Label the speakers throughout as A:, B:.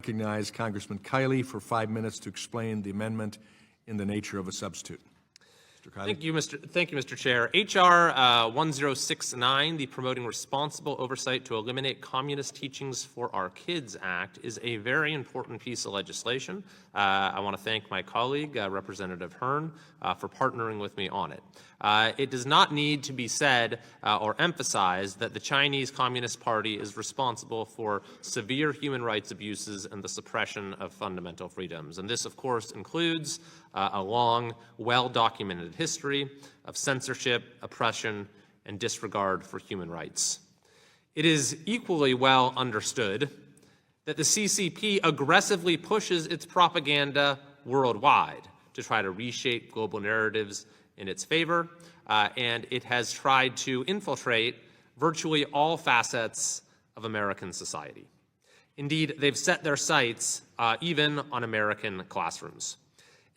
A: recognize Congressman Kiley for 5 minutes to explain the amendment in the nature of a substitute. Mr. Kiley.
B: Thank you, Mr. Chair. H.R. 1069, the Promoting Responsible Oversight to Eliminate Communist Teachings for Our Kids Act, is a very important piece of legislation. I want to thank my colleague, Representative Hearn, for partnering with me on it. It does not need to be said or emphasized that the Chinese Communist Party is responsible for severe human rights abuses and the suppression of fundamental freedoms. And this, of course, includes a long, well-documented history of censorship, oppression, and disregard for human rights. It is equally well understood that the CCP aggressively pushes its propaganda worldwide to try to reshape global narratives in its favor, and it has tried to infiltrate virtually all facets of American society. Indeed, they've set their sights even on American classrooms.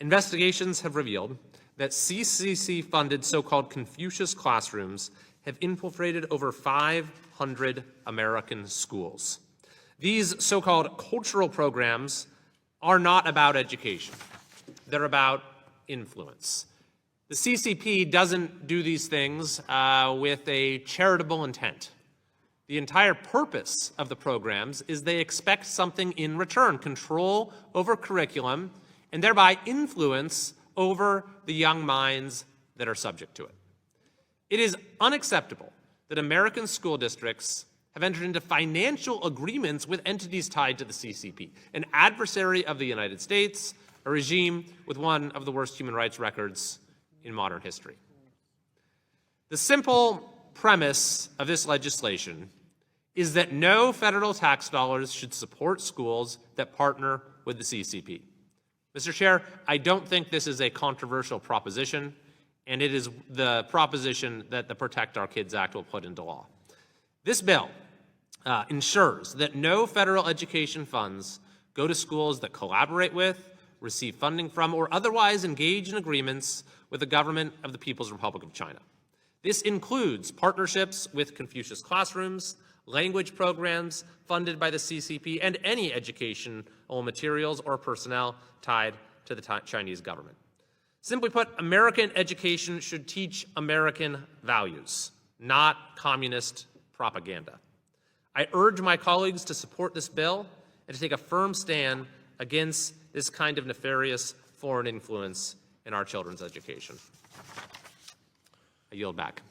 B: Investigations have revealed that CCC-funded so-called Confucius classrooms have infiltrated over 500 American schools. These so-called cultural programs are not about education. They're about influence. The CCP doesn't do these things with a charitable intent. The entire purpose of the programs is they expect something in return, control over curriculum, and thereby influence over the young minds that are subject to it. It is unacceptable that American school districts have entered into financial agreements with entities tied to the CCP, an adversary of the United States, a regime with one of the worst human rights records in modern history. The simple premise of this legislation is that no federal tax dollars should support schools that partner with the CCP. Mr. Chair, I don't think this is a controversial proposition, and it is the proposition that the Protect Our Kids Act will put into law. This bill ensures that no federal education funds go to schools that collaborate with, receive funding from, or otherwise engage in agreements with the government of the People's Republic of China. This includes partnerships with Confucius classrooms, language programs funded by the CCP, and any educational materials or personnel tied to the Chinese government. Simply put, American education should teach American values, not communist propaganda. I urge my colleagues to support this bill and to take a firm stand against this kind of nefarious foreign influence in our children's education. I yield back.